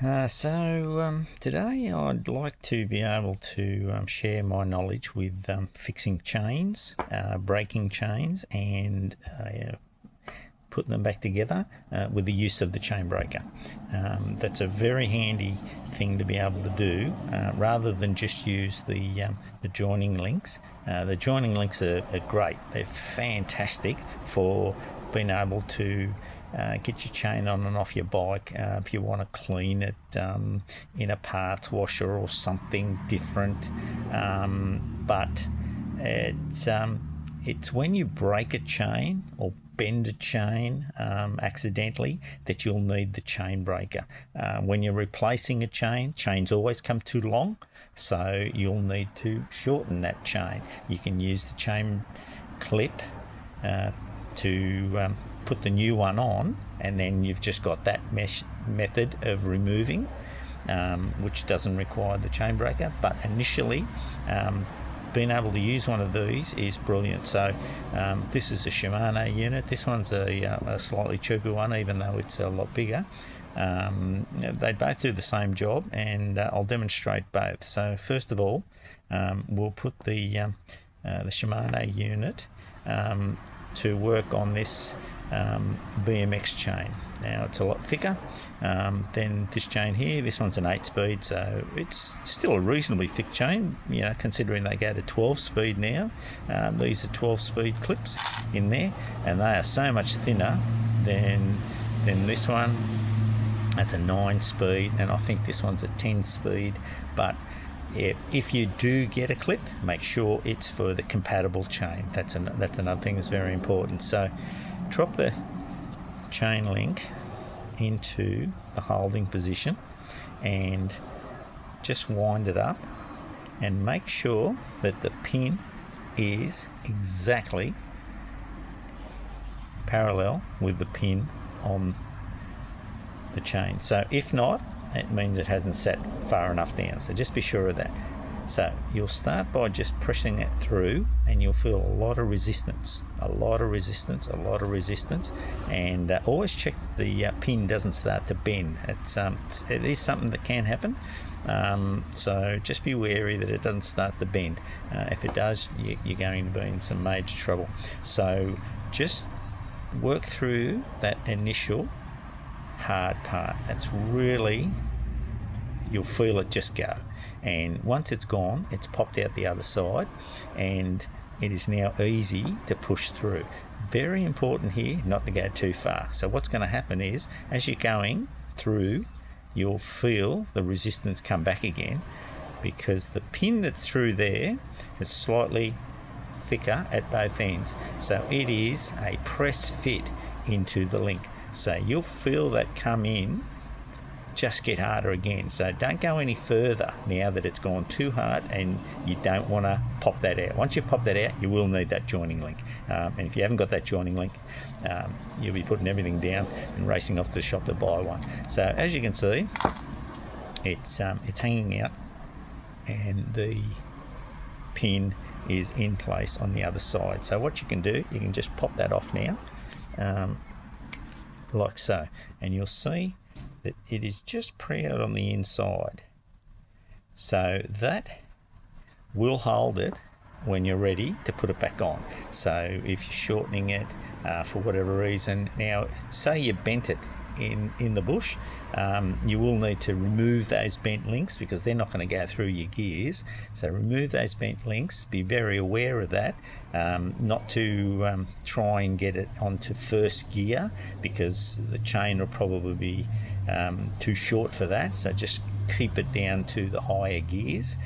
Today I'd like to be able to share my knowledge with fixing chains, breaking chains, and putting them back together with the use of the chain breaker. That's a very handy thing to be able to do rather than just use the joining links. The joining links are great. They're fantastic for being able to get your chain on and off your bike if you want to clean it in a parts washer or something different. But it's when you break a chain or bend a chain accidentally that you'll need the chain breaker. When you're replacing a chain, chains always come too long, so you'll need to shorten that chain. You can use the chain clip to put the new one on, and then you've just got that mesh method of removing, which doesn't require the chain breaker. But initially, being able to use one of these is brilliant. So this is a Shimano unit. This one's a slightly cheaper one, even though it's a lot bigger. They both do the same job, and I'll demonstrate both. So first of all, we'll put the Shimano unit to work on this BMX chain. Now it's a lot thicker than this chain here. This one's an 8-speed, so it's still a reasonably thick chain, considering they go to 12-speed now. These are 12-speed clips in there, and they are so much thinner than this one. That's a 9-speed, and I think this one's a 10-speed. But if you do get a clip, make sure it's for the compatible chain. That's another thing that's very important. So drop the chain link into the holding position and just wind it up, and make sure that the pin is exactly parallel with the pin on the chain. So if not, it means it hasn't sat far enough down, so just be sure of that. So you'll start by just pressing it through, and you'll feel a lot of resistance, and always check that the pin doesn't start to bend. It is something that can happen, so just be wary that it doesn't start to bend. If it does, you're going to be in some major trouble. So just work through that initial hard part. That's really, you'll feel it just go, and once it's gone, it's popped out the other side, and it is now easy to push through. Very important here not to go too far. So what's going to happen is, as you're going through, you'll feel the resistance come back again, because the pin that's through there is slightly thicker at both ends, so it is a press fit into the link. So you'll feel that come in, just get harder again. So don't go any further now that it's gone too hard, and you don't want to pop that out. Once you pop that out, you will need that joining link. And if you haven't got that joining link, you'll be putting everything down and racing off to the shop to buy one. So as you can see, it's hanging out, and the pin is in place on the other side. So what you can do, you can just pop that off now, like so, and you'll see that it is just proud on the inside. So that will hold it when you're ready to put it back on. So if you're shortening it for whatever reason, now say you bent it in the bush, you will need to remove those bent links, because they're not going to go through your gears. So remove those bent links, be very aware of that, not to try and get it onto first gear, because the chain will probably be too short for that. So just keep it down to the higher gears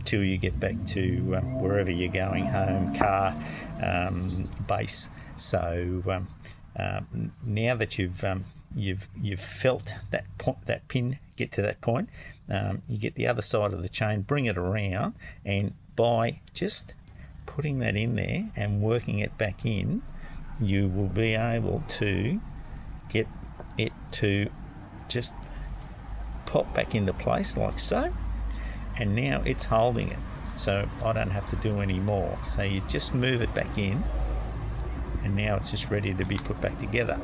till you get back to wherever you're going, home, car, base. So now that you've felt that pin get to that point, you get the other side of the chain, bring it around, and by just putting that in there and working it back in, you will be able to get it to just pop back into place like so, and now it's holding it, so I don't have to do any more. So you just move it back in, and now it's just ready to be put back together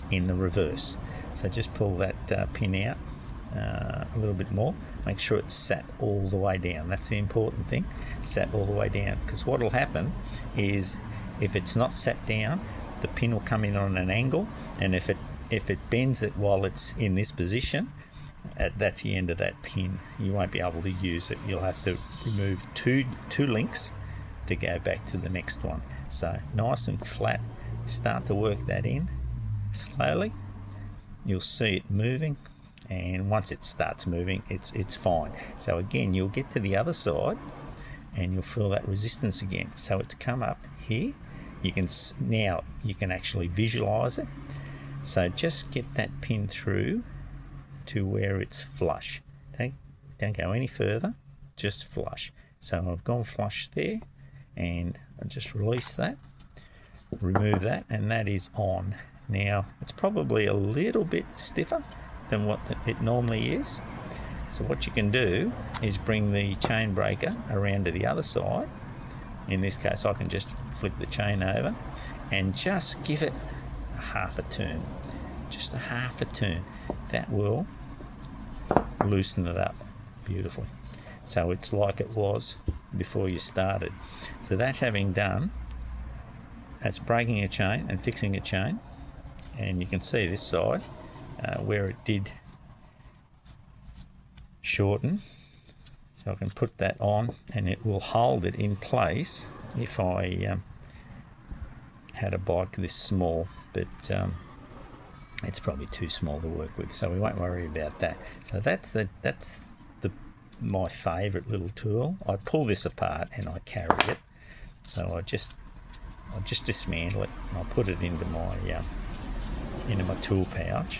in the reverse. So just pull that pin out a little bit more. Make sure it's sat all the way down. That's the important thing, sat all the way down, because what will happen is if it's not sat down, the pin will come in on an angle, and if it bends it while it's in this position, that's the end of that pin. You won't be able to use it. You'll have to remove two links to go back to the next one. So nice and flat, start to work that in slowly. You'll see it moving, and once it starts moving, it's fine. So again, you'll get to the other side and you'll feel that resistance again. So it's come up here. Now you can actually visualize it. So just get that pin through to where it's flush. Don't go any further, just flush. So I've gone flush there, and I just release that, remove that, and that is on. Now it's probably a little bit stiffer than what it normally is. So what you can do is bring the chain breaker around to the other side. In this case, I can just flip the chain over and just give it a half a turn. Just a half a turn. That will loosen it up beautifully. So it's like it was before you started. So that's having done, that's breaking a chain and fixing a chain. And you can see this side where it did shorten. So I can put that on and it will hold it in place if I had a bike this small, but it's probably too small to work with, so we won't worry about that. So that's my favourite little tool. I pull this apart and I carry it. So I'll just dismantle it and I'll put it into my tool pouch.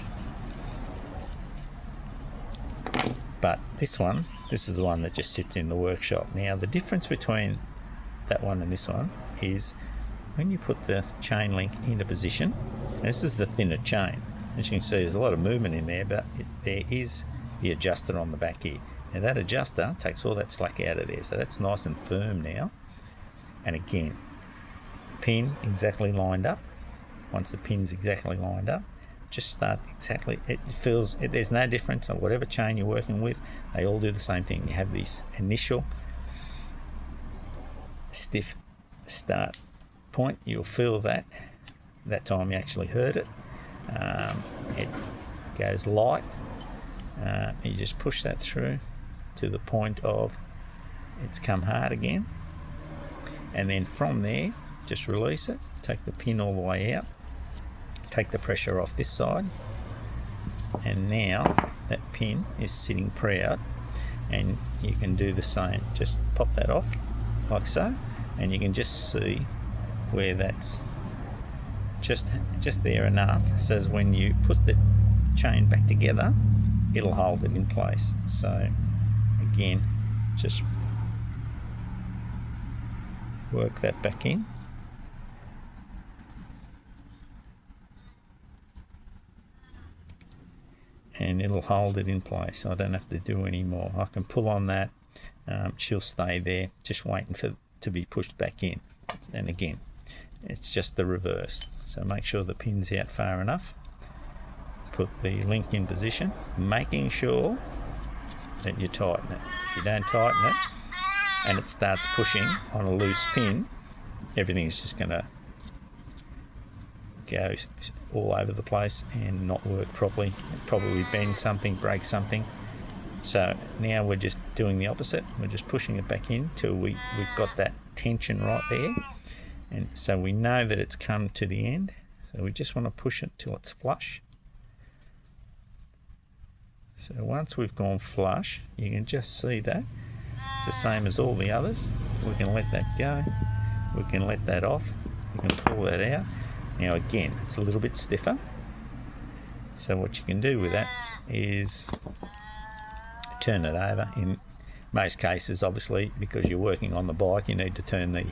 But this is the one that just sits in the workshop. Now the difference between that one and this one is when you put the chain link into position, this is the thinner chain. As you can see, there's a lot of movement in there, but there is the adjuster on the back here. Now that adjuster takes all that slack out of there, so that's nice and firm now. And again, pin exactly lined up. Once the pin's exactly lined up, just start exactly, there's no difference on whatever chain you're working with, they all do the same thing. You have this initial stiff start point, you'll feel that time you actually heard it. It goes light, you just push that through to the point of it's come hard again, and then from there just release it, take the pin all the way out, take the pressure off this side, and now that pin is sitting proud, and you can do the same. Just pop that off like so, and you can just see where that's just there enough, so as when you put the chain back together, it'll hold it in place. So again, just work that back in. And it'll hold it in place. I don't have to do any more. I can pull on that, she'll stay there, just waiting for to be pushed back in. And again, it's just the reverse. So make sure the pin's out far enough. Put the link in position, making sure that you tighten it. If you don't tighten it and it starts pushing on a loose pin, everything's just going to go all over the place and not work properly. Probably bend something, break something. So now we're just doing the opposite. We're just pushing it back in till we've got that tension right there. And so we know that it's come to the end. So we just want to push it till it's flush. So once we've gone flush, you can just see that it's the same as all the others. We can let that go. We can let that off. We can pull that out. Now again, it's a little bit stiffer. So what you can do with that is turn it over. In most cases, obviously, because you're working on the bike, you need to turn the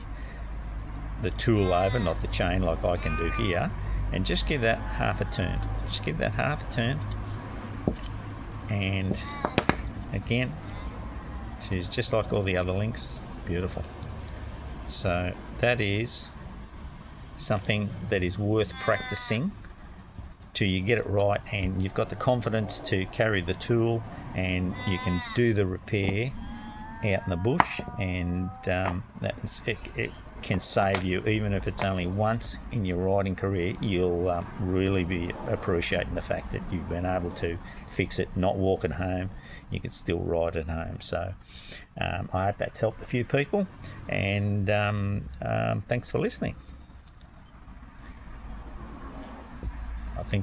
tool over, not the chain like I can do here, and just give that half a turn. Just give that half a turn. And again, she's just like all the other links, beautiful. So that is something that is worth practicing till you get it right, and you've got the confidence to carry the tool, and you can do the repair out in the bush, and it can save you. Even if it's only once in your riding career, you'll really be appreciating the fact that you've been able to fix it, not walk it home. You can still ride it home. So I hope that's helped a few people, and thanks for listening.